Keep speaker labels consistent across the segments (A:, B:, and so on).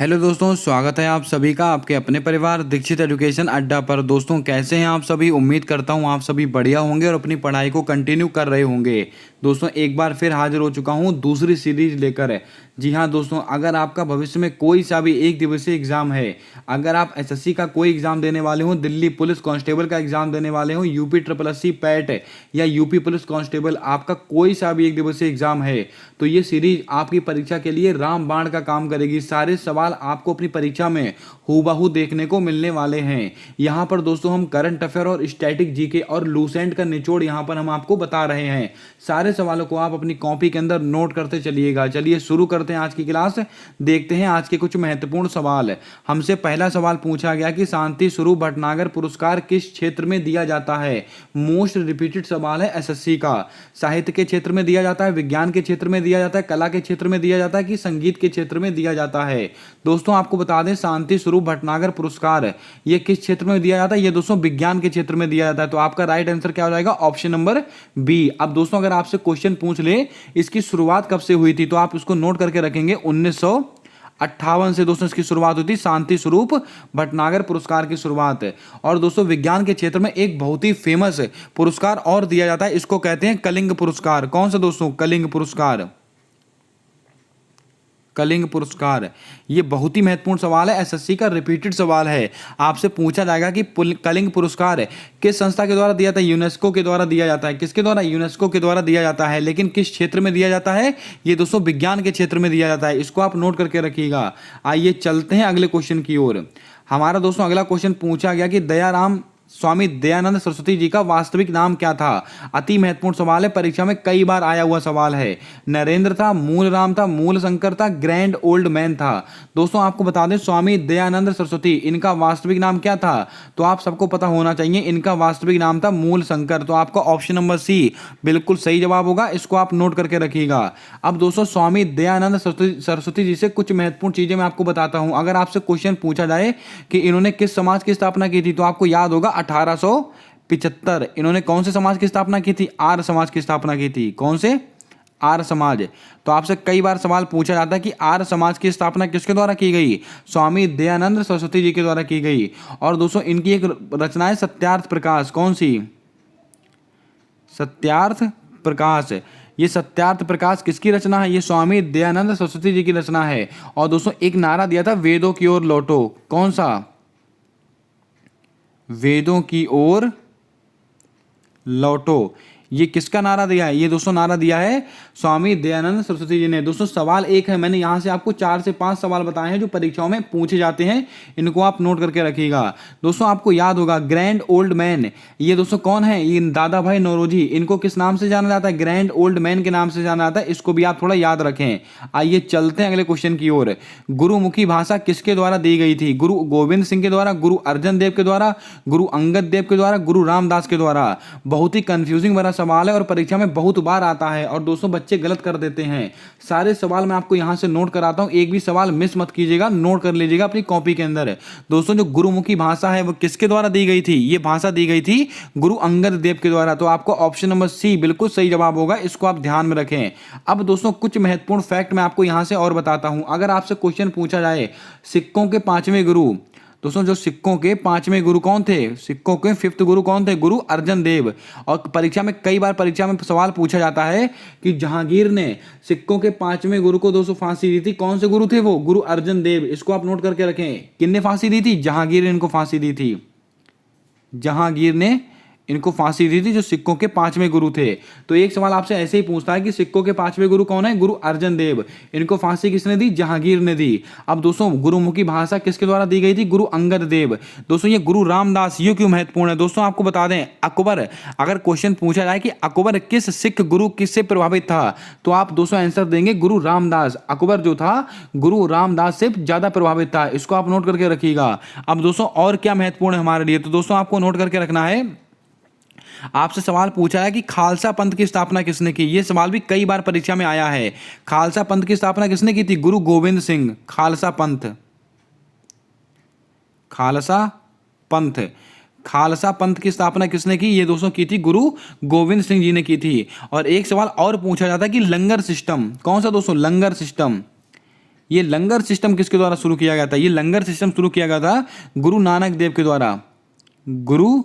A: Hello दोस्तों, स्वागत है आप सभी का आपके अपने परिवार दीक्षित एजुकेशन अड्डा पर। दोस्तों कैसे हैं आप सभी। उम्मीद करता हूं आप सभी बढ़िया होंगे और अपनी पढ़ाई को कंटिन्यू कर रहे होंगे। दोस्तों एक बार फिर हाजिर हो चुका हूं दूसरी सीरीज लेकर। जी हाँ दोस्तों, अगर आपका भविष्य में कोई सा भी एक दिवसीय एग्जाम है, अगर आप एसएससी का कोई एग्जाम देने वाले हो, दिल्ली पुलिस कांस्टेबल का एग्जाम देने वाले हो, यूपी ट्रिपल एससी पैट या यूपी पुलिस कांस्टेबल, आपका कोई सा भी एक दिवसीय एग्जाम है, तो ये सीरीज आपकी परीक्षा के लिए रामबाण का काम करेगी। सारे सवाल आपको अपनी परीक्षा में हूबहू देखने को मिलने वाले हैं। यहाँ पर दोस्तों हम करंट अफेयर और स्टैटिक जीके और लूसेंट का निचोड़ यहाँ पर हम आपको बता रहे हैं। सारे सवालों को आप अपनी कॉपी के अंदर नोट करते चलिएगा। चलिए शुरू करते हैं आज की क्लास। देखते हैं आज के कुछ महत्वपूर्ण सवाल। हमसे पहला सवाल पूछा गया कि शांति स्वरूप भटनागर पुरस्कार किस क्षेत्र में दिया जाता है। मोस्ट रिपीटेड सवाल है एसएससी का। साहित्य के क्षेत्र में दिया जाता है, विज्ञान के क्षेत्र में दिया जाता है, कला के क्षेत्र में दिया जाता है कि संगीत के क्षेत्र में दिया जाता है। दोस्तों आपको बता दें, शांति स्वरूप भटनागर पुरस्कार ये किस क्षेत्र में दिया जाता है। ये दोस्तों विज्ञान के क्षेत्र में दिया जाता है। तो आपका राइट आंसर क्या हो जाएगा, ऑप्शन नंबर बी। अब दोस्तों अगर आपसे क्वेश्चन पूछ ले इसकी शुरुआत कब से हुई थी, तो आप इसको नोट करके रखेंगे 1958 से दोस्तों इसकी शुरुआत हुई थी, शांति स्वरूप भटनागर पुरस्कार की शुरुआत है। और दोस्तों विज्ञान के क्षेत्र में एक बहुत ही फेमस पुरस्कार और दिया जाता है, इसको कहते हैं कलिंग पुरस्कार। कौन सा दोस्तों, कलिंग पुरस्कार। कलिंग पुरस्कार ये बहुत ही महत्वपूर्ण सवाल है, एसएससी का रिपीटेड सवाल है। आपसे पूछा जाएगा कि कलिंग पुरस्कार किस संस्था के द्वारा दिया जाता है। यूनेस्को के द्वारा दिया जाता है। किसके द्वारा, यूनेस्को के द्वारा दिया जाता है। लेकिन किस क्षेत्र में दिया जाता है, ये दोस्तों विज्ञान के क्षेत्र में दिया जाता है। इसको आप नोट करके रखिएगा। आइए चलते हैं अगले क्वेश्चन की ओर। हमारा दोस्तों अगला क्वेश्चन पूछा गया कि दयाराम स्वामी दयानंद सरस्वती जी का वास्तविक नाम क्या था। अति महत्वपूर्ण सवाल है, परीक्षा में कई बार आया हुआ सवाल है। नरेंद्र था, मूल राम था, मूल शंकर था, ग्रैंड ओल्ड मैन था। दोस्तों आपको बता दें स्वामी दयानंद सरस्वती, इनका वास्तविक नाम क्या था, तो आप सबको पता होना चाहिए। इनका वास्तविक नाम था मूल शंकर। तो आपका ऑप्शन नंबर सी बिल्कुल सही जवाब होगा। इसको आप नोट करके रखिएगा। अब दोस्तों स्वामी दयानंद सरस्वती जी से कुछ महत्वपूर्ण चीजें मैं आपको बताता हूं। अगर आपसे क्वेश्चन पूछा जाए कि इन्होंने किस समाज की स्थापना की थी, तो आपको याद होगा 1875। इन्होंने कौन से समाज की स्थापना की थी, आर्य समाज की स्थापना की थी। कौन से, आर्य समाज। तो आपसे कई बार सवाल पूछा जाता है कि आर्य समाज की स्थापना किसके द्वारा की गई, स्वामी दयानंद सरस्वती जी के द्वारा की गई। और दोस्तों इनकी एक रचना है सत्यार्थ प्रकाश। कौन सी, सत्यार्थ प्रकाश। ये सत्यार्थ प्रकाश किसकी रचना है, ये स्वामी दयानंद सरस्वती जी की रचना है। और दोस्तों एक नारा दिया था, वेदों की ओर लौटो। कौन सा, वेदों की ओर लौटो। ये किसका नारा दिया है, ये दोस्तों नारा दिया है स्वामी दयानंद सरस्वती जी ने। दोस्तों सवाल एक है, मैंने यहां से आपको 4 से 5 सवाल बताए हैं जो परीक्षाओं में पूछे जाते हैं। इनको आप नोट करके रखिएगा। दोस्तों आपको याद होगा ग्रैंड ओल्ड मैन, ये दोस्तों कौन है, ये दादा भाई नौरोजी। इनको किस नाम से जाना जाता है, ग्रैंड ओल्ड मैन के नाम से जाना जाता है। इसको भी आप थोड़ा याद रखें। आइए चलते हैं अगले क्वेश्चन की ओर। गुरुमुखी भाषा किसके द्वारा दी गई थी, गुरु गोविंद सिंह के द्वारा, गुरु अर्जन देव के द्वारा, गुरु अंगद देव के द्वारा, गुरु रामदास के द्वारा। बहुत ही कंफ्यूजिंग वाला सवाल है और परीक्षा में बहुत बार आता है और दोस्तों बच्चे गलत कर देते हैं। सारे सवाल मैं आपको यहां से नोट कराता हूं, एक भी सवाल मिस मत कीजिएगा, नोट कर लीजिएगा अपनी कॉपी के अंदर। दोस्तों जो गुरुमुखी भाषा है वो किसके द्वारा दी गई थी, ये भाषा दी गई थी गुरु अंगद देव के द्वारा। तो आपको ऑप्शन नंबर सी बिल्कुल सही जवाब होगा। इसको आप ध्यान में रखें। अब दोस्तों कुछ महत्वपूर्ण फैक्ट मैं आपको यहां से और बताता हूं। अगर आपसे क्वेश्चन पूछा जाए सिक्कों के 5वें गुरु, दोस्तों जो सिक्कों के 5वें गुरु कौन थे, सिक्कों के 5th गुरु कौन थे, गुरु अर्जन देव। और परीक्षा में कई बार परीक्षा में सवाल पूछा जाता है कि जहांगीर ने सिक्कों के 5वें गुरु को दोस्तों फांसी दी थी। कौन से गुरु थे वो, गुरु अर्जन देव। इसको आप नोट करके रखें। किसने फांसी दी थी, जहांगीर ने इनको फांसी दी थी। जहांगीर ने इनको फांसी दी थी, जो सिक्कों के 5वें गुरु थे। तो एक सवाल आपसे ऐसे ही पूछता है कि सिक्कों के 5वें गुरु कौन है, गुरु अर्जन देव। इनको फांसी किसने दी, जहांगीर ने दी। अब दोस्तों गुरुमुखी भाषा किसके द्वारा दी गई थी, गुरु अंगद देव। दोस्तों ये गुरु रामदास, ये क्यों महत्वपूर्ण है, दोस्तों आपको बता दें अकबर, अगर क्वेश्चन पूछा जाए कि अकबर किस सिख गुरु किससे प्रभावित था, तो आप दोस्तों आंसर देंगे गुरु रामदास। अकबर जो था गुरु रामदास से ज्यादा प्रभावित था। इसको आप नोट करके रखिएगा। अब दोस्तों और क्या महत्वपूर्ण है हमारे लिए, तो दोस्तों आपको नोट करके रखना है। आपसे सवाल पूछा है कि खालसा पंथ की स्थापना किसने की। यह सवाल भी कई बार परीक्षा में आया है। खालसा पंथ की स्थापना किसने की थी, गुरु गोविंद सिंह। खालसा पंथ, खालसा पंथ, खालसा पंथ की स्थापना किसने की, ये दोस्तों की थी गुरु गोविंद सिंह जी ने की थी। और एक सवाल और पूछा जाता है कि लंगर सिस्टम, कौन सा दोस्तों, लंगर सिस्टम, ये लंगर सिस्टम किसके द्वारा शुरू किया गया था? ये लंगर सिस्टम शुरू किया गया था गुरु नानक देव के द्वारा, गुरु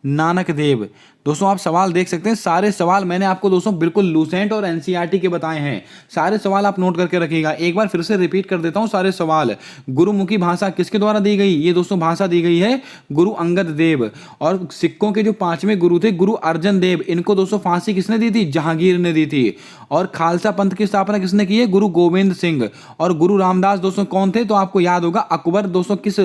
A: नानक देव। दोस्तों आप सवाल देख सकते हैं, सारे सवाल मैंने आपको दोस्तों बिल्कुल लूसेंट और एनसीईआरटी के बताए हैं। सारे सवाल आप नोट करके रखिएगा। एक बार फिर से रिपीट कर देता हूं सारे सवाल। गुरुमुखी भाषा किसके द्वारा दी गई? ये दोस्तों भाषा दी गई है गुरु अंगद देव। और सिखों के जो 5वें गुरु थे गुरु अर्जन देव, इनको दोस्तों फांसी किसने दी थी? जहांगीर ने दी थी। और खालसा पंथ की स्थापना किसने की है? गुरु गोविंद सिंह। और गुरु रामदास दोस्तों कौन थे? तो आपको याद होगा अकबर दोस्तों किस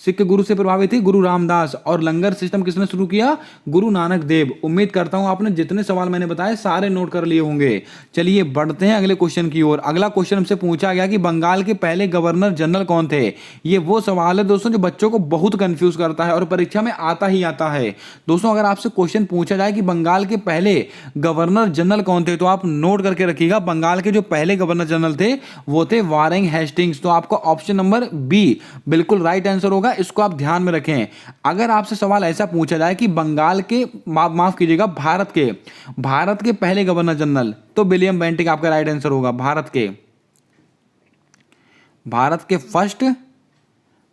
A: सिख गुरु से प्रभावित थे? गुरु रामदास। और लंगर सिस्टम किसने शुरू किया? गुरु नानक देव। उम्मीद करता हूं आपने जितने सवाल मैंने बताए सारे नोट कर लिए होंगे। चलिए बढ़ते हैं अगले क्वेश्चन की ओर। अगला क्वेश्चन हमसे पूछा गया कि बंगाल के पहले गवर्नर जनरल कौन थे? ये वो सवाल है दोस्तों जो बच्चों को बहुत कंफ्यूज करता है और परीक्षा में आता ही आता है। दोस्तों अगर आपसे क्वेश्चन पूछा जाए कि बंगाल के पहले गवर्नर जनरल कौन थे, तो आप नोट करके रखिएगा बंगाल के जो पहले गवर्नर जनरल थे वो थे वारेंग हेस्टिंग्स। तो आपका ऑप्शन नंबर बी बिल्कुल राइट आंसर होगा, इसको आप ध्यान में रखें। अगर आपसे सवाल ऐसा पूछा जाए कि बंगाल के माफ कीजिएगा भारत के पहले गवर्नर जनरल, तो विलियम बेंटिक आपका राइट आंसर होगा। भारत के फर्स्ट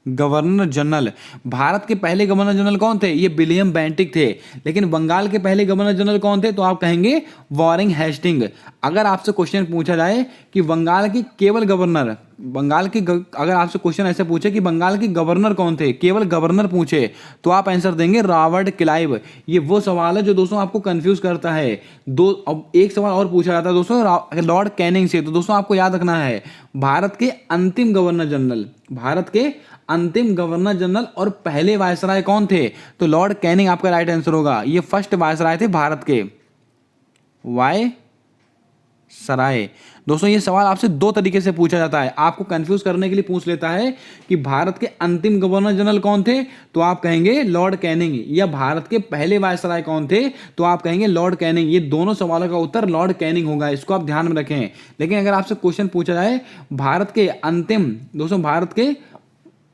A: गवर्नर जनरल, भारत के पहले गवर्नर जनरल कौन थे? ये विलियम बेंटिक थे। लेकिन बंगाल के पहले गवर्नर जनरल कौन थे? तो आप कहेंगे वारेंग हेस्टिंग। अगर आपसे क्वेश्चन पूछा जाए कि बंगाल की केवल गवर्नर, अगर आपसे क्वेश्चन ऐसे पूछे कि बंगाल के गवर्नर कौन थे, केवल गवर्नर पूछे, तो आप आंसर देंगे रॉबर्ट क्लाइव। ये वो सवाल है जो दोस्तों आपको कंफ्यूज करता है। अब एक सवाल और पूछा जाता है दोस्तों लॉर्ड कैनिंग से। तो दोस्तों आपको याद रखना है भारत के अंतिम गवर्नर जनरल और पहले वायसराय कौन थे? तो लॉर्ड कैनिंग आपका राइट आंसर होगा। ये फर्स्ट वायसराय थे भारत के, वायसराय। दोस्तों ये सवाल आपसे दो तरीके से पूछा जाता है, आपको कंफ्यूज करने के लिए पूछ लेता है कि भारत के अंतिम गवर्नर जनरल कौन थे, तो आप कहेंगे लॉर्ड कैनिंग, या भारत के पहले वायसराय कौन थे, तो आप कहेंगे लॉर्ड कैनिंग। ये दोनों सवालों का उत्तर लॉर्ड कैनिंग होगा, इसको आप ध्यान में रखें। लेकिन अगर आपसे क्वेश्चन पूछा जाए भारत के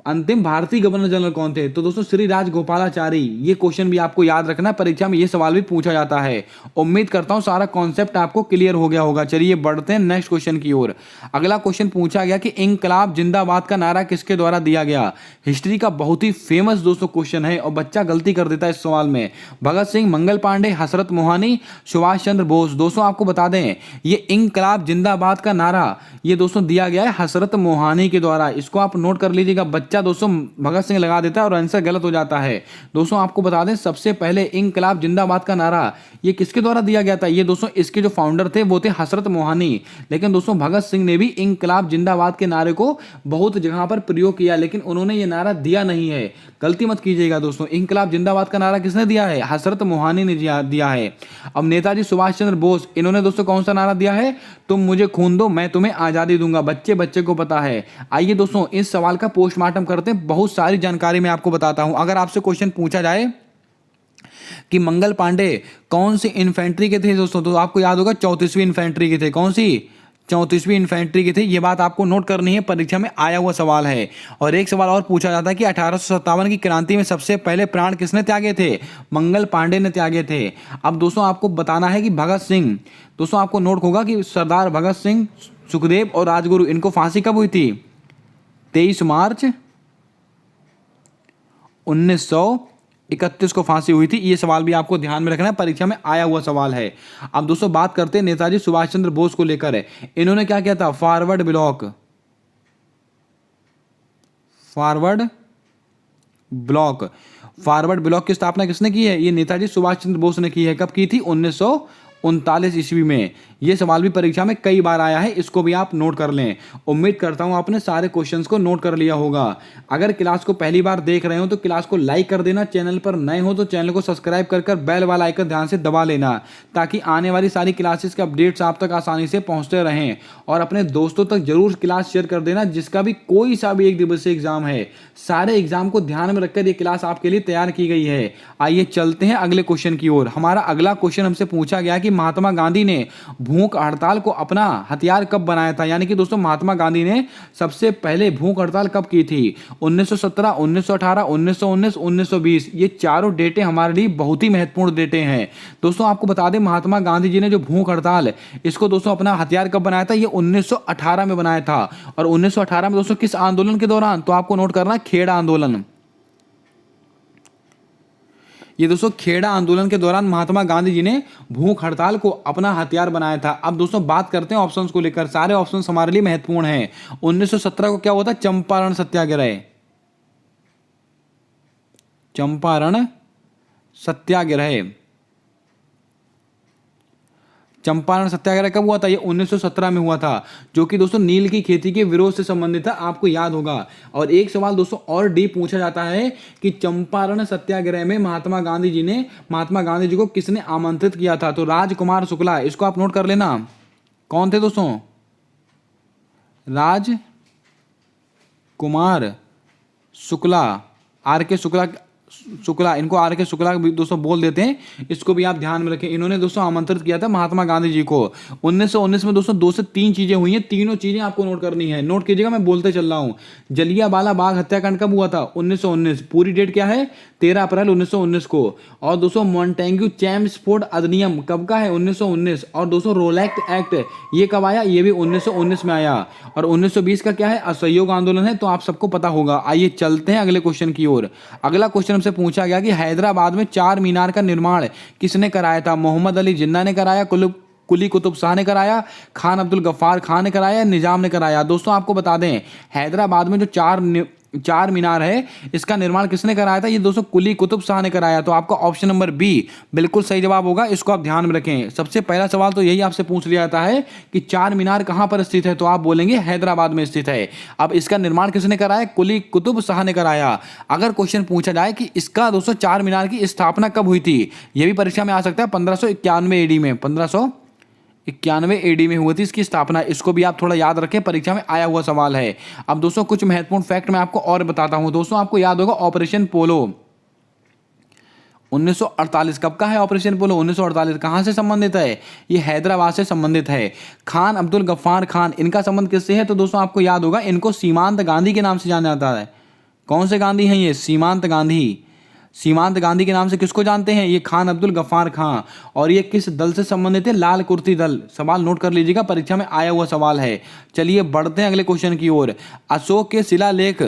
A: अंतिम भारतीय गवर्नर जनरल कौन थे, तो दोस्तों श्री राजगोपालाचारी। ये क्वेश्चन भी आपको याद रखना, परीक्षा में ये सवाल भी पूछा जाता है। उम्मीद करता हूं सारा कॉन्सेप्ट आपको क्लियर हो गया होगा। चलिए बढ़ते हैं नेक्स्ट क्वेश्चन की ओर। अगला क्वेश्चन पूछा गया कि इंकलाब जिंदाबाद का नारा किसके द्वारा दिया गया? हिस्ट्री का बहुत ही फेमस दोस्तों क्वेश्चन है और बच्चा गलती कर देता है इस सवाल में। भगत सिंह, मंगल पांडे, हसरत मोहानी, सुभाष चंद्र बोस। दोस्तों आपको बता दें ये इंकलाब जिंदाबाद का नारा ये दोस्तों दिया गया है हसरत मोहानी के द्वारा। इसको आप नोट कर लीजिएगा। बच्चा दोस्तों भगत सिंह लगा देता है और आंसर गलत हो जाता है। दोस्तों आपको बता दें सबसे पहले इंकलाब जिंदाबाद का नारा ये किसके द्वारा दिया गया था? ये दोस्तों इसके जो फाउंडर थे वो थे हसरत मोहानी। लेकिन दोस्तों भगत सिंह ने भी इंकलाब जिंदाबाद के नारे को बहुत जगह पर प्रयोग किया, लेकिन उन्होंने ये नारा दिया नहीं है। गलती मत कीजिएगा दोस्तों, इंकलाब जिंदाबाद का नारा किसने दिया है? हसरत मोहानी ने दिया है। अब नेताजी सुभाष चंद्र बोस, इन्होंने दोस्तों कौन सा नारा दिया है? तुम मुझे खून दो मैं तुम्हें आजादी दूंगा। बच्चे को पता है। आइए दोस्तों इस सवाल का पोस्टमार्टम करते हैं, बहुत सारी जानकारी मैं आपको बताता हूं। अगर आपसे क्वेश्चन पूछा जाए कि मंगल पांडे कौन सी इन्फेंट्री के थे दोस्तों, तो आपको याद होगा 34वीं इन्फेंट्री के थे। कौन सी? 34वीं इन्फेंट्री की थे। ये बात आपको नोट करनी है, परीक्षा में आया हुआ सवाल है। और एक सवाल और पूछा जाता है कि 1857 की क्रांति में सबसे पहले प्राण किसने त्यागे थे? मंगल पांडे ने त्यागे थे। अब दोस्तों आपको बताना है कि भगत सिंह, दोस्तों आपको नोट होगा कि सरदार भगत सिंह, सुखदेव और राजगुरु, इनको फांसी कब हुई थी? 23 मार्च 1931 को फांसी हुई थी। ये सवाल भी आपको ध्यान में रखना है, परीक्षा में आया हुआ सवाल है। अब दोस्तों बात करते हैं नेताजी सुभाष चंद्र बोस को लेकर है। इन्होंने क्या किया था? फॉरवर्ड ब्लॉक की स्थापना किसने की है? ये नेताजी सुभाष चंद्र बोस ने की है। कब की थी? 1939 ईस्वी में। ये सवाल भी परीक्षा में कई बार आया है, इसको भी आप नोट कर लें। उम्मीद करता हूं आपने सारे क्वेश्चंस को नोट कर लिया होगा। अगर क्लास को पहली बार देख रहे हो तो क्लास को लाइक कर देना, चैनल पर नए हो तो चैनल को सब्सक्राइब कर बेल वाला आइकन ध्यान से दबा लेना, ताकि आने वाली सारी क्लासेस के अपडेट्स आप तक आसानी से पहुंचते रहें। और अपने दोस्तों तक जरूर क्लास शेयर कर देना जिसका भी कोई सा भी एक दिवसीय एग्जाम है। सारे एग्जाम को ध्यान में रखकर ये क्लास आपके लिए तैयार की गई है। आइए चलते हैं अगले क्वेश्चन की ओर। हमारा अगला क्वेश्चन हमसे पूछा गया कि महात्मा गांधी ने भूख हड़ताल को अपना हथियार कब बनाया था? यानी कि दोस्तों महात्मा गांधी ने सबसे पहले भूख हड़ताल कब की थी? 1917, 1918, 1919, 1920। ये चारों डेटे हमारे लिए बहुत ही महत्वपूर्ण डेटे हैं। दोस्तों आपको बता दें, महात्मा गांधी जी ने जो भूख हड़ताल इसको दोस्तों अपना हथियार कब बनाया था? ये 1918 में बनाया था। और 1918 में दोस्तों किस आंदोलन के दौरान? तो आपको नोट करना, खेड़ा आंदोलन। ये दोस्तों खेड़ा आंदोलन के दौरान महात्मा गांधी जी ने भूख हड़ताल को अपना हथियार बनाया था। अब दोस्तों बात करते हैं ऑप्शंस को लेकर, सारे ऑप्शंस हमारे लिए महत्वपूर्ण हैं। 1917 को क्या हुआ था? चंपारण सत्याग्रह। चंपारण सत्याग्रह। चंपारण सत्याग्रह कब हुआ था? ये 1917 में हुआ था, जो कि दोस्तों नील की खेती के विरोध से संबंधित था, आपको याद होगा। और एक सवाल दोस्तों और डीप पूछा जाता है कि चंपारण सत्याग्रह में महात्मा गांधी जी को किसने आमंत्रित किया था? तो राजकुमार शुक्ला। इसको आप नोट कर लेना। कौन थे दोस्तों? राजकुमार शुक्ला, आर के शुक्ला। इनको आर के शुक्ला भी दोस्तों बोल देते हैं, इसको भी आप ध्यान में रखें। इन्होंने दोस्तों आमंत्रित किया था महात्मा गांधी जी को। 1919 में दोस्तों 2 से 3 चीजें हुई हैं, तीनों चीजें आपको नोट करनी है। नोट कीजिएगा, मैं बोलते चल रहा हूं। जलियांवाला बाग हत्याकांड कब हुआ था? 1919। पूरी डेट क्या है? 13 अप्रैल 1919 को। और दोस्तों मॉन्टेग्यू चैम्सफोर्ड अधिनियम कब का है? 1919। और दोस्तों रोलैक्ट एक्ट ये कब आया? ये भी 1919 में आया। और 1920 का क्या है? असहयोग आंदोलन है, तो आप सबको पता होगा। आइए चलते हैं अगले क्वेश्चन की ओर। अगला क्वेश्चन हमसे पूछा गया कि हैदराबाद में 4 मीनार का निर्माण किसने कराया था? मोहम्मद अली जिन्ना ने कराया, कुली कुतुब शाह ने कराया, खान अब्दुल गफ्फार खान ने कराया, निजाम ने कराया? दोस्तों आपको बता दें, हैदराबाद में जो चार मीनार है इसका निर्माण किसने कराया था? ये दोस्तों कुली कुतुब शाह ने कराया। तो आपका ऑप्शन नंबर बी बिल्कुल सही जवाब होगा, इसको आप ध्यान में रखें। सबसे पहला सवाल तो यही आपसे पूछ लिया जाता है कि 4 मीनार कहां पर स्थित है, तो आप बोलेंगे हैदराबाद में स्थित है। अब इसका निर्माण किसने कराया? कुली कुतुब शाह ने कराया। अगर क्वेश्चन पूछा जाए कि इसका दोस्तों 4 मीनार की स्थापना कब हुई थी, यह भी परीक्षा में आ सकता है। 1591 एडी में, 1591 एडी में हुई थी इसकी स्थापना। इसको भी आप थोड़ा याद रखें, परीक्षा में आया हुआ सवाल है। अब दोस्तों कुछ महत्वपूर्ण फैक्ट मैं आपको और बताता हूं। दोस्तों आपको याद होगा ऑपरेशन पोलो 1948 कब का है? ऑपरेशन पोलो 1948 कहां से संबंधित है? ये हैदराबाद से संबंधित है। खान अब्दुल गफ्फार खान, इनका संबंध किससे है? तो दोस्तों आपको याद होगा, इनको सीमांत गांधी के नाम से जाना जाता है। कौन से गांधी हैं ये? सीमांत गांधी। सीमांत गांधी के नाम से किसको जानते हैं? ये खान अब्दुल गफ्फार खान। और ये किस दल से संबंधित है? लाल कुर्ती दल। सवाल नोट कर लीजिएगा, परीक्षा में आया हुआ सवाल है। चलिए बढ़ते हैं अगले क्वेश्चन की ओर। अशोक के शिलालेख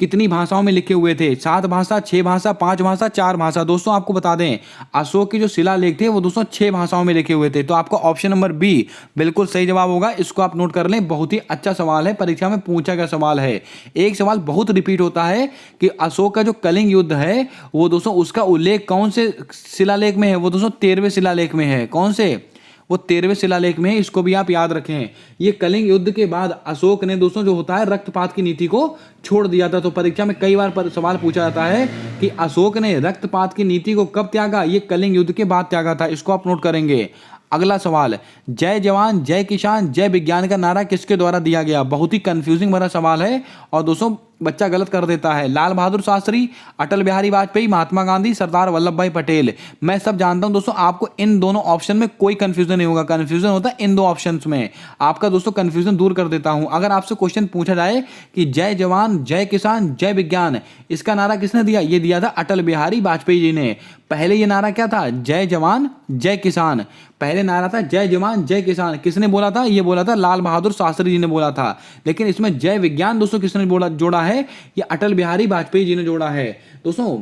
A: कितनी भाषाओं में लिखे हुए थे? 7 भाषा, 6 भाषा, 5 भाषा, 4 भाषा? दोस्तों आपको बता दें, अशोक के जो शिलालेख थे वो दोस्तों 6 भाषाओं में लिखे हुए थे। तो आपका ऑप्शन नंबर बी बिल्कुल सही जवाब होगा, इसको आप नोट कर लें। बहुत ही अच्छा सवाल है, परीक्षा में पूछा गया सवाल है। एक सवाल बहुत रिपीट होता है कि अशोक का जो कलिंग युद्ध है वो दोस्तों उसका उल्लेख कौन से शिलालेख में है? वो दोस्तों 13वें शिलालेख में है। कौन से? वो 13वें शिलालेख में है, इसको भी आप याद रखें। ये कलिंग युद्ध के बाद अशोक ने दोस्तों जो होता है रक्तपात की नीति को छोड़ दिया था। तो परीक्षा में कई बार सवाल पूछा जाता है कि अशोक ने रक्तपात की नीति को कब त्यागा? ये कलिंग युद्ध के बाद त्यागा था, इसको आप नोट करेंगे। अगला सवाल, जय जवान जय किसान जय विज्ञान का नारा किसके द्वारा दिया गया? बहुत ही कंफ्यूजिंग भरा सवाल है और दोस्तों बच्चा गलत कर देता है। लाल बहादुर शास्त्री, अटल बिहारी वाजपेयी, महात्मा गांधी, सरदार वल्लभ भाई पटेल। मैं सब जानता हूं दोस्तों, आपको इन दोनों ऑप्शन में कोई कंफ्यूजन नहीं होगा। कंफ्यूजन होता है इन 2 ऑप्शंस में। आपका दोस्तों कंफ्यूजन दूर कर देता हूं। अगर आपसे क्वेश्चन पूछा जाए कि जय जवान जय किसान जय विज्ञान, इसका नारा किसने दिया? ये दिया था अटल बिहारी वाजपेयी जी ने। पहले ये नारा क्या था? जय जवान जय किसान। पहले नारा था जय जवान जय किसान। किसने बोला था? ये बोला था लाल बहादुर शास्त्री जी ने बोला था। लेकिन इसमें जय विज्ञान दोस्तों किसने जोड़ा है? ये अटल बिहारी वाजपेयी जी ने जोड़ा है। दोस्तों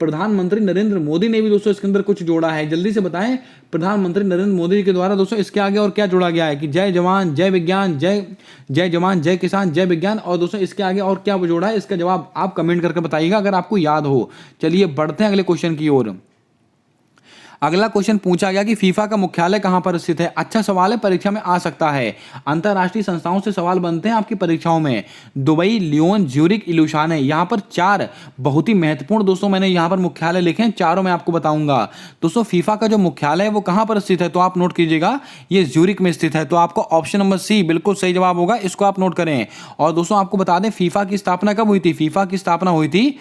A: प्रधानमंत्री नरेंद्र मोदी ने भी दोस्तों इसके अंदर कुछ जोड़ा है। जल्दी से बताएं, प्रधानमंत्री नरेंद्र मोदी जी के द्वारा दोस्तों इसके आगे और क्या जोड़ा गया है? कि जय जवान जय विज्ञान, जय जवान जय किसान जय विज्ञान। और दोस्तों इसके आगे और क्या जोड़ा है? इसका जवाब आप कमेंट करके बताइएगा अगर आपको याद हो। चलिए बढ़ते हैं अगले क्वेश्चन की ओर। अगला क्वेश्चन पूछा गया कि फीफा का मुख्यालय कहां पर स्थित है? अच्छा सवाल है, परीक्षा में आ सकता है। अंतरराष्ट्रीय संस्थाओं से सवाल बनते हैं आपकी परीक्षाओं में। दुबई, लियोन, ज्यूरिक, इलुशान है। यहां पर 4 बहुत ही महत्वपूर्ण दोस्तों मैंने यहां पर मुख्यालय लिखे हैं, चारों मैं आपको बताऊंगा। दोस्तों फीफा का जो मुख्यालय है वो कहां पर स्थित है? तो आप नोट कीजिएगा, ये ज्यूरिक में स्थित है। तो आपका ऑप्शन नंबर सी बिल्कुल सही जवाब होगा, इसको आप नोट करें। और दोस्तों आपको बता दें फीफा की स्थापना कब हुई थी? फीफा की स्थापना हुई थी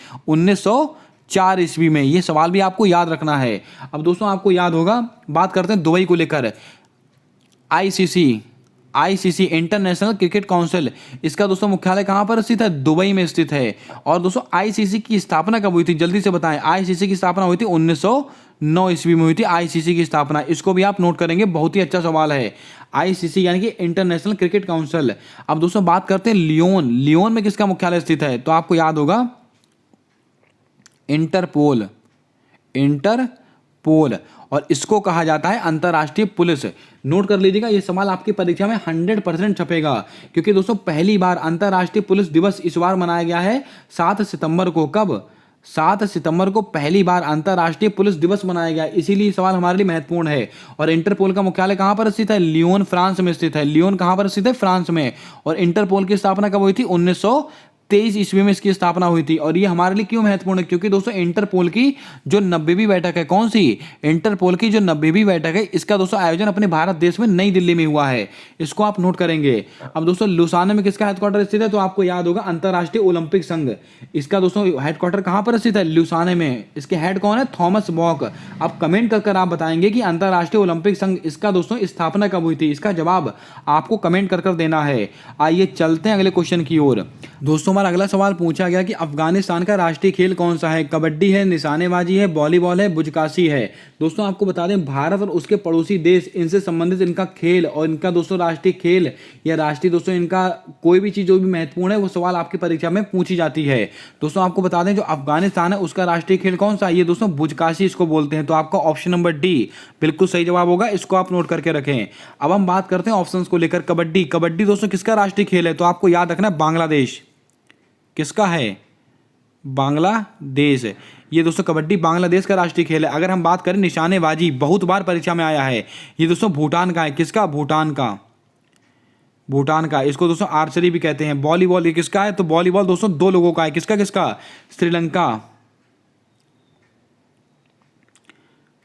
A: 4 ईस्वी में। ये सवाल भी आपको याद रखना है। अब दोस्तों आपको याद होगा, बात करते हैं दुबई को लेकर। आईसीसी इंटरनेशनल क्रिकेट काउंसिल, इसका दोस्तों मुख्यालय कहाँ पर स्थित है? दुबई में स्थित है। और दोस्तों आईसीसी की स्थापना कब हुई थी? जल्दी से बताएं। आईसीसी की स्थापना हुई थी 1909 ईस्वी में हुई थी आईसीसी की स्थापना। इसको भी आप नोट करेंगे, बहुत ही अच्छा सवाल है। आईसीसी यानी कि इंटरनेशनल क्रिकेट काउंसिल। अब दोस्तों बात करते हैं लियोन में किसका मुख्यालय स्थित है? तो आपको याद होगा इंटरपोल। और इसको कहा जाता है अंतर्राष्ट्रीय पुलिस। नोट कर लीजिएगा, ये सवाल आपकी परीक्षा में 100% छपेगा, क्योंकि दोस्तों पहली बार अंतर्राष्ट्रीय पुलिस दिवस इस बार मनाया गया है 7 सितंबर को। कब? 7 सितंबर को पहली बार अंतर्राष्ट्रीय पुलिस दिवस मनाया गया, इसीलिए सवाल हमारे लिए महत्वपूर्ण है। और इंटरपोल का मुख्यालय कहां पर स्थित है? लियोन, फ्रांस में स्थित है। लियोन कहां पर स्थित है? फ्रांस में। और इंटरपोल की स्थापना कब हुई थी? 1923 ईस्वी में इसकी स्थापना हुई थी। और ये हमारे लिए क्यों महत्वपूर्ण है? क्योंकि दोस्तों इंटरपोल की जो 90वीं बैठक है, कौन सी? इंटरपोल की जो 90वीं बैठक है, इसका दोस्तों आयोजन अपने भारत देश में नई दिल्ली में हुआ है। इसको आप नोट करेंगे। अब दोस्तों लुसाने में किसका हेडक्वार्टर स्थित है? तो आपको याद होगा अंतर्राष्ट्रीय ओलंपिक संघ। इसका दोस्तों हेडक्वार्टर कहां पर स्थित है? लुसाने में। इसके हेड कौन है? थॉमस बॉक। अब कमेंट कर आप बताएंगे कि अंतर्राष्ट्रीय ओलंपिक संघ, इसका दोस्तों स्थापना कब हुई थी? इसका जवाब आपको कमेंट कर देना है। आइए चलते हैं अगले क्वेश्चन की ओर। दोस्तों हमारा अगला सवाल पूछा गया कि अफगानिस्तान का राष्ट्रीय खेल कौन सा है? कबड्डी है, निशानेबाजी है, वॉलीबॉल है, बुजकाशी है। दोस्तों आपको बता दें, भारत और उसके पड़ोसी देश, इनसे संबंधित इनका खेल और इनका दोस्तों राष्ट्रीय खेल या राष्ट्रीय दोस्तों इनका कोई भी चीज जो भी महत्वपूर्ण है, वो सवाल आपकी परीक्षा में पूछी जाती है। दोस्तों आपको बता दें, जो अफगानिस्तान है उसका राष्ट्रीय खेल कौन सा है? ये दोस्तों बुजकाशी इसको बोलते हैं। तो आपका ऑप्शन नंबर डी बिल्कुल सही जवाब होगा। इसको आप नोट करके रखें। अब हम बात करते हैं ऑप्शंस को लेकर। कबड्डी दोस्तों किसका राष्ट्रीय खेल है? तो आपको याद रखना है बांग्लादेश। किसका है? बांग्लादेश। ये दोस्तों कबड्डी बांग्लादेश का राष्ट्रीय खेल है। अगर हम बात करें निशानेबाजी, बहुत बार परीक्षा में आया है, ये दोस्तों भूटान का है। किसका? भूटान का। इसको दोस्तों आर्चरी भी कहते हैं। वॉलीबॉल ये किसका है? तो वॉलीबॉल दोस्तों 2 लोगों का है। किसका?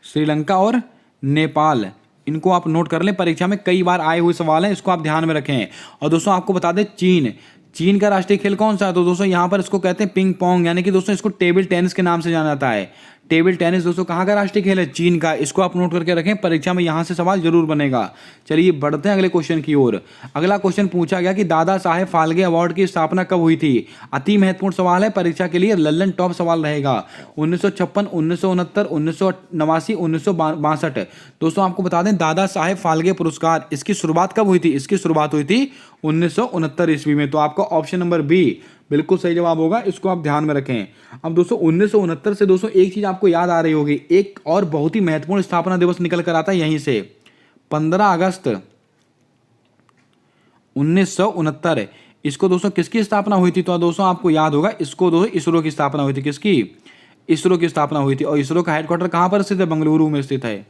A: श्रीलंका और नेपाल। इनको आप नोट कर लें, परीक्षा में कई बार आए हुए सवाल हैं, इसको आप ध्यान में रखें। और दोस्तों आपको बता दें, चीन का राष्ट्रीय खेल कौन सा है? तो दोस्तों यहां पर इसको कहते हैं पिंग पोंग, यानी कि दोस्तों इसको टेबल टेनिस के नाम से जाना जाता है। टेबल टेनिस दोस्तों कहां का राष्ट्रीय खेल है? चीन का। इसको आप नोट करके रखें, परीक्षा में यहां से सवाल जरूर बनेगा। चलिए बढ़ते हैं अगले क्वेश्चन की ओर। अगला क्वेश्चन पूछा गया कि दादा साहेब फाल्के अवार्ड की स्थापना कब हुई थी? अति महत्वपूर्ण सवाल है, परीक्षा के लिए लल्लन टॉप सवाल रहेगा। 1956, 1969, 1989, 1962। दोस्तों आपको बता दें, दादा साहेब फाल्के पुरस्कार, इसकी शुरुआत कब हुई थी? इसकी शुरुआत हुई थी 1969 ईस्वी में। तो आपका ऑप्शन नंबर बी बिल्कुल सही जवाब होगा। इसको आप ध्यान में रखें। अब दोस्तों 1969 से दोस्तों एक चीज आपको याद आ रही होगी, एक और बहुत ही महत्वपूर्ण स्थापना दिवस निकल कर आता है यहीं से, 15 अगस्त 1969। इसको दोस्तों किसकी स्थापना हुई थी? तो दोस्तों आपको याद होगा, इसको दोस्तों इसरो की स्थापना हुई थी। किसकी? इसरो की स्थापना हुई थी। और इसरो का हेडक्वार्टर कहां पर स्थित है? बेंगलुरु में स्थित है।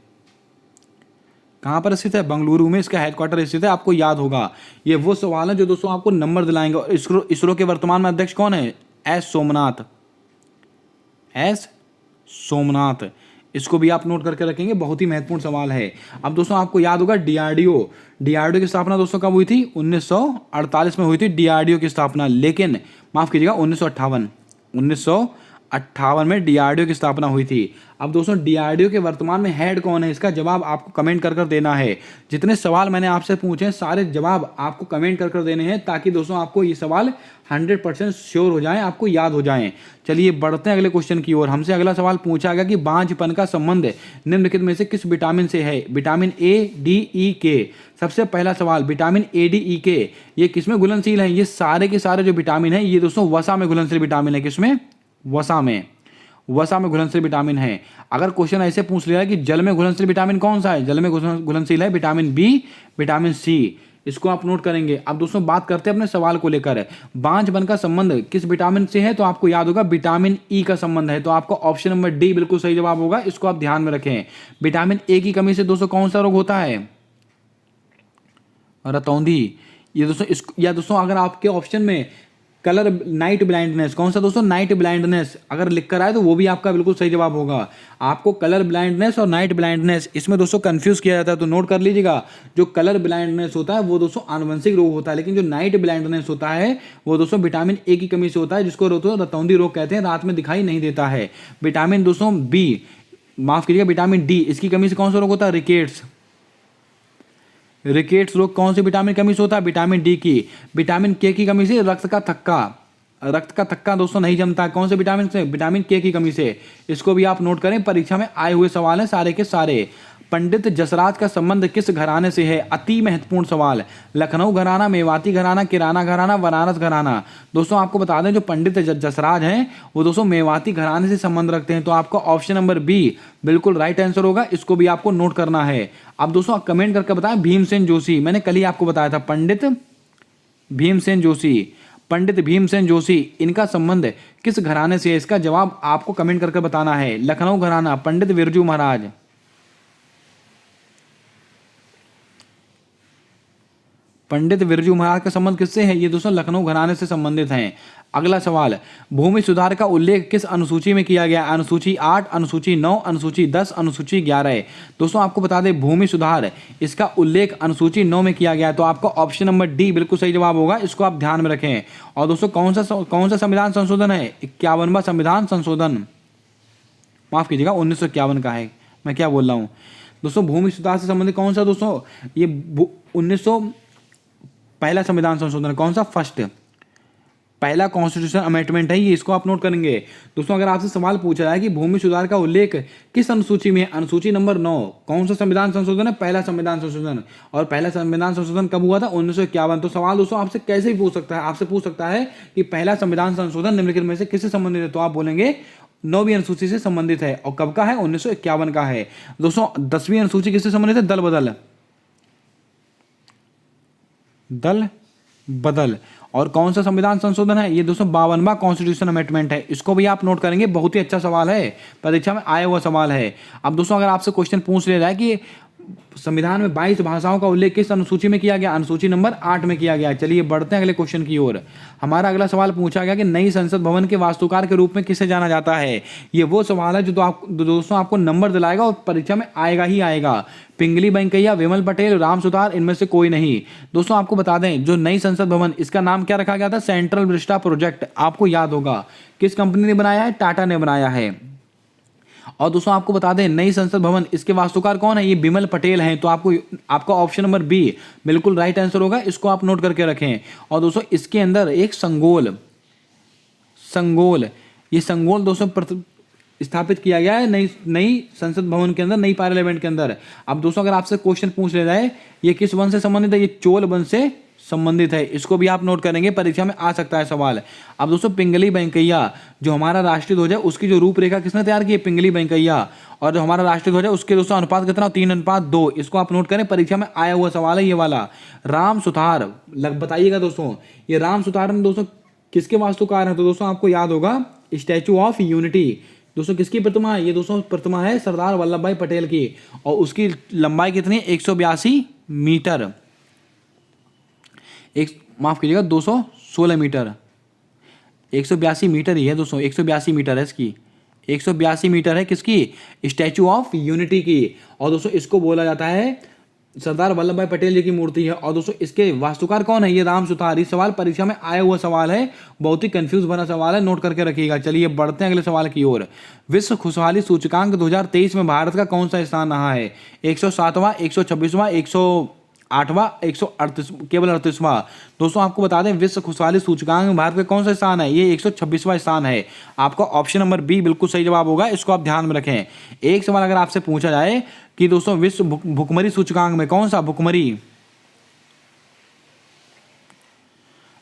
A: कहां पर स्थित है? बेंगलुरु में इसका हेडक्वार्टर स्थित है। आपको याद होगा, ये वो सवाल है जो दोस्तों आपको नंबर दिलाएंगे। और इसरो के वर्तमान में अध्यक्ष कौन है? एस सोमनाथ। इसको भी आप नोट करके रखेंगे, बहुत ही महत्वपूर्ण सवाल है। अब दोस्तों आपको याद होगा डीआरडीओ की स्थापना दोस्तों कब हुई थी? 1948 में हुई थी डीआरडीओ की स्थापना। लेकिन माफ कीजिएगा, 1958 में डीआरडीओ की स्थापना हुई थी। अब दोस्तों डीआरडीओ के वर्तमान में हेड कौन है? इसका जवाब आपको कमेंट कर देना है। जितने सवाल मैंने आपसे पूछे हैं, सारे जवाब आपको कमेंट कर देने हैं, ताकि दोस्तों आपको ये सवाल 100% श्योर हो जाएं, आपको याद हो जाएं। चलिए बढ़ते हैं अगले क्वेश्चन की ओर। हमसे अगला सवाल पूछा गया कि बांझपन का संबंध निम्नलिखित में से किस विटामिन से है? विटामिन ए, डी, ई, के। सबसे पहला सवाल, विटामिन ए, डी, ई, के ये किसमें घुलनशील है? ये सारे के सारे जो विटामिन है, ये दोस्तों वसा में घुलनशील विटामिन है। किसमें? वसा में घुलनशील विटामिन है। अगर क्वेश्चन ऐसे पूछ लिया है कि जल में घुलनशील विटामिन कौन सा है? जल में घुलनशील है विटामिन बी, विटामिन सी। इसको आप नोट करेंगे। अब दोस्तों बात करते हैं अपने सवाल को लेकर, बांझपन का संबंध किस विटामिन से है? तो आपको याद होगा विटामिन ई का संबंध है। तो आपका ऑप्शन नंबर डी बिल्कुल सही जवाब होगा। इसको आप ध्यान में रखें। विटामिन ए की कमी से दोस्तों कौन सा रोग होता है? रतौंधी। ये दोस्तों या दोस्तों अगर आपके ऑप्शन में कलर नाइट ब्लाइंडनेस, कौन सा दोस्तों, नाइट ब्लाइंडनेस। अगर लिख कर आए तो वो भी आपका बिल्कुल सही जवाब होगा। आपको कलर ब्लाइंडनेस और नाइट ब्लाइंडनेस इसमें दोस्तों कंफ्यूज किया जाता है, तो नोट कर लीजिएगा। जो कलर ब्लाइंडनेस होता है वो दोस्तों आनुवंशिक रोग होता है, लेकिन जो नाइट ब्लाइंडनेस होता है वो दोस्तों विटामिन ए की कमी से होता है, जिसको दोस्तों रतौंधी रोग कहते हैं, रात में दिखाई नहीं देता है। विटामिन दोस्तों बी, माफ कीजिएगा विटामिन डी, इसकी कमी से कौन सा रोग होता है, रिकेट्स। रिकेट्स रोग कौन सी विटामिन की कमी से होता है, विटामिन डी की। विटामिन के की कमी से रक्त का थक्का, रक्त का थक्का दोस्तों नहीं जमता, कौन से विटामिन से, विटामिन के की कमी से। इसको भी आप नोट करें, परीक्षा में आए हुए सवाल हैं सारे के सारे। पंडित जसराज का संबंध किस घराने से है, अति महत्वपूर्ण सवाल। लखनऊ घराना, मेवाती घराना, किराना घराना, बनारस घराना। दोस्तों आपको बता दें जो पंडित जसराज हैं वो दोस्तों मेवाती घराने से संबंध रखते हैं, तो आपका ऑप्शन नंबर बी बिल्कुल राइट आंसर होगा। इसको भी आपको नोट करना है। अब दोस्तों आप कमेंट करके बताएं, भीमसेन जोशी, मैंने कल ही आपको बताया था, पंडित भीमसेन जोशी, पंडित भीमसेन जोशी, इनका संबंध किस घराने से है, इसका जवाब आपको कमेंट करके बताना है। लखनऊ घराना, पंडित बिरजू महाराज, पंडित बिरजू महाराज का संबंध किससे है, ये दोस्तों लखनऊ घराने से संबंधित हैं। अगला सवाल, भूमि सुधार का उल्लेख किस अनुसूची में किया गया, अनुसूची 8, अनुसूची 9, अनुसूची 10, अनुसूची 11। दोस्तों आपको बता दें भूमि सुधार, इसका उल्लेख अनुसूची 9 में किया गया है, तो आपका ऑप्शन नंबर डी बिल्कुल सही जवाब होगा। इसको आप ध्यान में रखें। और दोस्तों कौन सा संविधान संशोधन है, 51वां संविधान संशोधन, माफ कीजिएगा 1951 का है, मैं क्या बोल रहा हूँ दोस्तों। भूमि सुधार से संबंधित कौन सा दोस्तों, ये 1900 पहला संविधान संशोधन, कौन सा, फर्स्ट, पहला कॉन्स्टिट्यूशन अमेंडमेंट है ये, इसको आप नोट करेंगे। दोस्तों अगर आपसे सवाल पूछा जाए कि भूमि सुधार का उल्लेख किस अनुसूची में है, अनुसूची नंबर 9, कौन सा संविधान संशोधन है, पहला संविधान संशोधन। और पहला संविधान संशोधन कब हुआ था, 1951। तो सवाल दोस्तों आपसे कैसे भी पूछ सकता है, आपसे पूछ सकता है कि पहला संविधान संशोधन निम्नलिखित में से किससे संबंधित है, तो आप बोलेंगे 9वीं अनुसूची से संबंधित है। और कब का है, 1951 का है। दोस्तों 10वीं अनुसूची किससे संबंधित है, दल बदल, दल बदल। और कौन सा संविधान संशोधन है, ये दोस्तों 52वां कॉन्स्टिट्यूशन अमेंडमेंट है। इसको भी आप नोट करेंगे, बहुत ही अच्छा सवाल है, परीक्षा में आया हुआ सवाल है। अब दोस्तों अगर आपसे क्वेश्चन पूछ लिया जाए कि संविधान में 22 भाषाओं का उल्लेख किस अनुसूची में किया गया, अनुसूची नंबर 8 में किया गया। चलिए बढ़ते हैं अगले क्वेश्चन की ओर। हमारा अगला सवाल पूछा गया कि नई संसद भवन के वास्तुकार के रूप में किसे जाना जाता है। ये वो सवाल है जो दोस्तों आपको नंबर दिलाएगा और परीक्षा में आएगा ही आएगा। पिंगली वेंकैया, विमल पटेल, राम सुतार, इनमें से कोई नहीं। दोस्तों आपको बता दें जो नई संसद भवन, इसका नाम क्या रखा गया था, सेंट्रल विस्टा प्रोजेक्ट। आपको याद होगा किस कंपनी ने बनाया है, टाटा ने बनाया है। और दोस्तों आपको बता दें नई संसद भवन, इसके वास्तुकार कौन है, ये बिमल पटेल हैं। तो आपका ऑप्शन नंबर बी बिल्कुल राइट आंसर होगा। इसको आप नोट करके रखें। और दोस्तों इसके अंदर एक संगोल, ये संगोल दोस्तों स्थापित किया गया है नई संसद भवन के अंदर, नई पार्लियामेंट के अंदर। अब दोस्तों अगर आपसे क्वेश्चन पूछ लिया जाए ये किस वंश से संबंधित है, ये चोल वंश से संबंधित है। इसको भी आप नोट करेंगे, परीक्षा में आ सकता है सवाल। अब दोस्तों पिंगली वेंकैया, जो हमारा राष्ट्रीय ध्वज है उसकी जो रूपरेखा किसने तैयार की है, पिंगली वेंकैया। और जो हमारा राष्ट्रीय ध्वज है उसके दोस्तों अनुपात कितना, 3:2। इसको आप नोट करें, परीक्षा में आया हुआ सवाल है ये वाला। राम सुतार, बताइएगा दोस्तों ये राम सुतार दोस्तों किसके वास्तुकार हैं, तो दोस्तों आपको याद होगा स्टैचू ऑफ यूनिटी। दोस्तों किसकी प्रतिमा है, ये दोस्तों प्रतिमा है सरदार वल्लभ भाई पटेल की। और उसकी लंबाई कितनी है, 182 मीटर, माफ कीजिएगा 216 मीटर, 182 मीटर ही है दोस्तों, 182 मीटर है इसकी, 182 मीटर है किसकी, स्टैचू ऑफ यूनिटी की। और दोस्तों इसको बोला जाता है सरदार वल्लभ भाई पटेल जी की मूर्ति है। और दोस्तों इसके वास्तुकार कौन है, ये राम सुतार। ये सवाल परीक्षा में आया हुआ सवाल है, बहुत ही कंफ्यूज भरा सवाल है, नोट करके रखिएगा। चलिए बढ़ते हैं अगले सवाल की ओर। विश्व खुशहाली सूचकांक 2023 में भारत का कौन सा स्थान रहा है, 107वां, 126वां, 108वां, 138, केवल 38वां। दोस्तों आपको बता दें विश्व खुशहाली सूचकांक में भारत का कौन सा स्थान है, ये 126वां स्थान है। आपका ऑप्शन नंबर बी बिल्कुल सही जवाब होगा। इसको आप ध्यान में रखें। एक सवाल अगर आपसे पूछा जाए कि दोस्तों विश्व भुखमरी सूचकांक में कौन सा,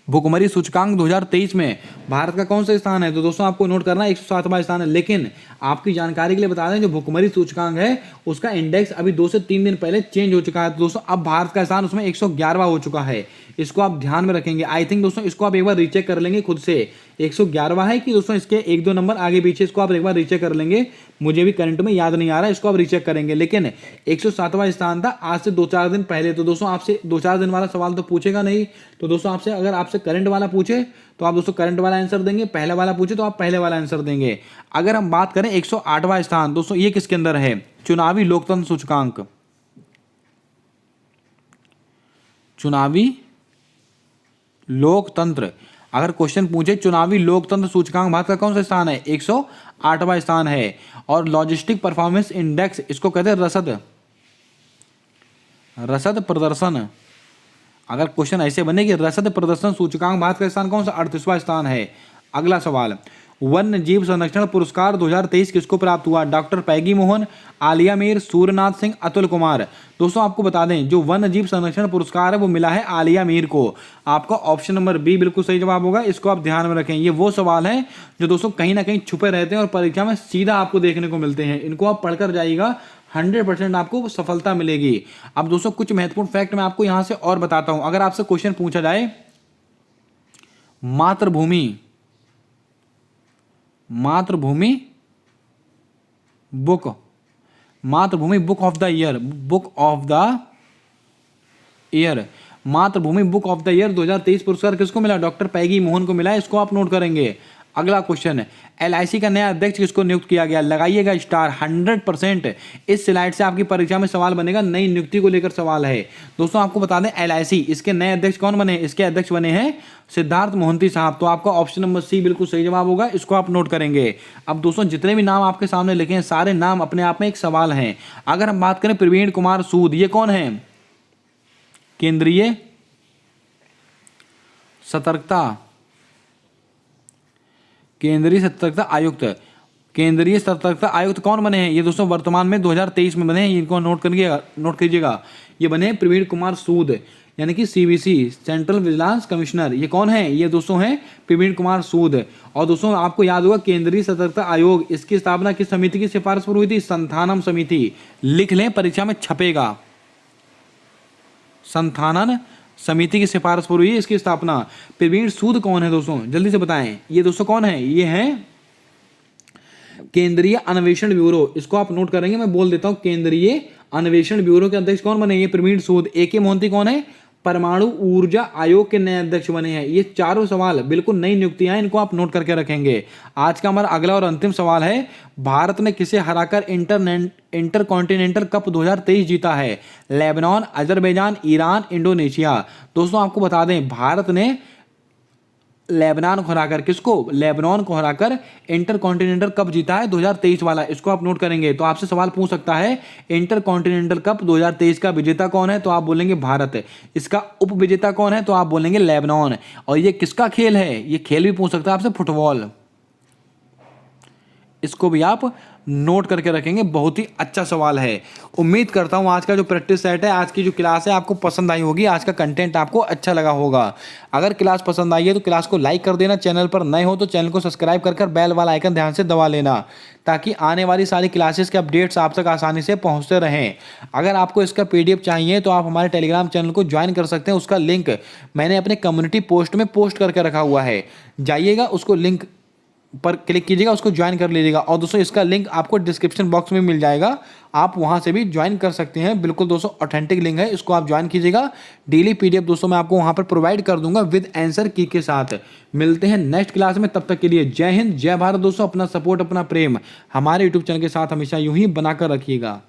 A: भुखमरी सूचकांक 2023 में भारत का कौन सा स्थान है, तो दोस्तों आपको नोट करना है 107वां स्थान है। लेकिन आपकी जानकारी के लिए बता दें जो भुखमरी सूचकांक है उसका इंडेक्स अभी 2 से 3 दिन पहले चेंज हो चुका है। तो दोस्तों अब भारत का स्थान उसमें 111वां हो चुका है। इसको आप ध्यान में रखेंगे। आई थिंक दोस्तों इसको आप एक बार रीचेक कर लेंगे खुद से। 111वां है कि दोस्तों इसके 1-2 नंबर आगे पीछे, इसको आप एक बार रीचेक कर लेंगे। मुझे भी करंट में याद नहीं आ रहा, इसको आप रीचेक करेंगे। लेकिन 107वां स्थान था आज से 2-4 दिन पहले। तो दोस्तों आपसे 2-4 दिन वाला सवाल तो पूछेगा नहीं। तो दोस्तों आपसे अगर आपसे करंट वाला पूछे तो आप दोस्तों करंट वाला आंसर देंगे, पहले वाला पूछे तो आप पहले वाला आंसर देंगे। अगर हम बात करें 108वां स्थान दोस्तों, ये किसके अंदर है? चुनावी लोकतंत्र सूचकांक। चुनावी लोकतंत्र, अगर क्वेश्चन पूछे चुनावी लोकतंत्र सूचकांक भारत का कौन सा स्थान है? 108वां स्थान है। और लॉजिस्टिक परफॉर्मेंस इंडेक्स, इसको कहते हैं रसद, रसद प्रदर्शन। अगर क्वेश्चन ऐसे बने कि रसद प्रदर्शन सूचकांक भारत का स्थान कौन सा? 38वां स्थान है। अगला सवाल, वन्य जीव संरक्षण पुरस्कार 2023 किसको प्राप्त हुआ? डॉक्टर पैगी मोहन, आलिया मीर, सूर्यनाथ सिंह, अतुल कुमार। दोस्तों आपको बता दें जो वन्य जीव संरक्षण पुरस्कार है वो मिला है आलिया मीर को। आपका ऑप्शन नंबर बी बिल्कुल सही जवाब होगा। इसको आप ध्यान में रखें। ये वो सवाल है जो दोस्तों कहीं ना कहीं छुपे रहते हैं और परीक्षा में सीधा आपको देखने को मिलते हैं। इनको आप पढ़कर जाइएगा, 100% आपको सफलता मिलेगी। अब दोस्तों कुछ महत्वपूर्ण फैक्ट मैं आपको यहां से और बताता हूं। अगर आपसे क्वेश्चन पूछा जाए मातृभूमि, मातृभूमि बुक, मातृभूमि book of the year, book of the year, मातृभूमि बुक ऑफ द ईयर 2023 पुरस्कार किसको मिला? डॉक्टर पैगी मोहन को मिला। इसको आप नोट करेंगे। अगला क्वेश्चन, LIC का नया अध्यक्ष किसको नियुक्त किया गया? लगाइएगा स्टार। 100% इस स्लाइड से आपकी परीक्षा में सवाल बनेगा, नई नियुक्ति को लेकर सवाल है। दोस्तों आपको बता दें LIC, इसके नए अध्यक्ष कौन बने? इसके अध्यक्ष बने हैं सिद्धार्थ मोहंती साहब। तो आपका ऑप्शन नंबर सी बिल्कुल सही जवाब होगा। इसको आप नोट करेंगे। अब दोस्तों जितने भी नाम आपके सामने लिखे हैं सारे नाम अपने आप में एक सवाल हैं। अगर हम बात करें प्रवीण कुमार सूद, ये कौन है? केंद्रीय सतर्कता, केंद्रीय सतर्कता आयुक्त। केंद्रीय सतर्कता आयुक्त कौन बने हैं? ये दोस्तों वर्तमान में 2023 में बने हैं। इनको नोट कीजिएगा। ये बने हैं प्रवीण कुमार सूद, यानी कि CVC, सेंट्रल विजिलेंस कमिश्नर। ये कौन है? ये दोस्तों हैं प्रवीण कुमार सूद। और दोस्तों आपको याद होगा केंद्रीय सतर्कता आयोग, इसकी स्थापना किस समिति की सिफारिश पर हुई थी? संथानम समिति। लिख लें, परीक्षा में छपेगा। संथानन समिति की सिफारिश पर हुई है इसकी स्थापना। प्रवीण सूद कौन है दोस्तों? जल्दी से बताएं। ये दोस्तों कौन है? ये है केंद्रीय अन्वेषण ब्यूरो। इसको आप नोट करेंगे, मैं बोल देता हूं। केंद्रीय अन्वेषण ब्यूरो के अध्यक्ष कौन बने? ये प्रवीण सूद। AK मोहंती कौन है? परमाणु ऊर्जा आयोग के नए अध्यक्ष बने हैं। ये चारों सवाल बिल्कुल नई नियुक्तियां हैं, इनको आप नोट करके रखेंगे। आज का हमारा अगला और अंतिम सवाल है, भारत ने किसे हराकर इंटरकॉन्टिनेंटल कप 2023 जीता है? Lebanon, Azerbaijan, Iran, Indonesia. दोस्तों आपको बता दें भारत ने लेबनान को हराकर, किसको? लेबनान को हराकर इंटरकॉन्टिनेंटल कप जीता है 2023 वाला। इसको आप नोट करेंगे। तो आपसे सवाल पूछ सकता है इंटरकॉन्टिनेंटल कप 2023 का विजेता कौन है? तो आप बोलेंगे भारत। इसका उप विजेता कौन है? तो आप बोलेंगे लेबनान। और ये किसका खेल है? ये खेल भी पूछ सकता है आपसे, फुटबॉल। इसको भी आप नोट करके रखेंगे। बहुत ही अच्छा सवाल है। उम्मीद करता हूं आज का जो प्रैक्टिस सेट है, आज की जो क्लास है आपको पसंद आई होगी। आज का कंटेंट आपको अच्छा लगा होगा। अगर क्लास पसंद आई है तो क्लास को लाइक कर देना। चैनल पर नए हो तो चैनल को सब्सक्राइब कर बेल वाला आइकन ध्यान से दबा लेना, ताकि आने वाली सारी क्लासेस के अपडेट्स आप तक आसानी से पहुंचते रहें। अगर आपको इसका PDF चाहिए तो आप हमारे टेलीग्राम चैनल को ज्वाइन कर सकते हैं। उसका लिंक मैंने अपने कम्युनिटी पोस्ट में पोस्ट करके रखा हुआ है। जाइएगा, उसको लिंक पर क्लिक कीजिएगा, उसको ज्वाइन कर लीजिएगा। और दोस्तों इसका लिंक आपको डिस्क्रिप्शन बॉक्स में मिल जाएगा, आप वहां से भी ज्वाइन कर सकते हैं। बिल्कुल दोस्तों ऑथेंटिक लिंक है, इसको आप ज्वाइन कीजिएगा। डेली PDF दोस्तों मैं आपको वहां पर प्रोवाइड कर दूंगा विद आंसर की के साथ। मिलते हैं नेक्स्ट क्लास में, तब तक के लिए जय हिंद, जय भारत। दोस्तों अपना सपोर्ट, अपना प्रेम हमारे YouTube चैनल के साथ हमेशा यूं ही बनाकर रखिएगा।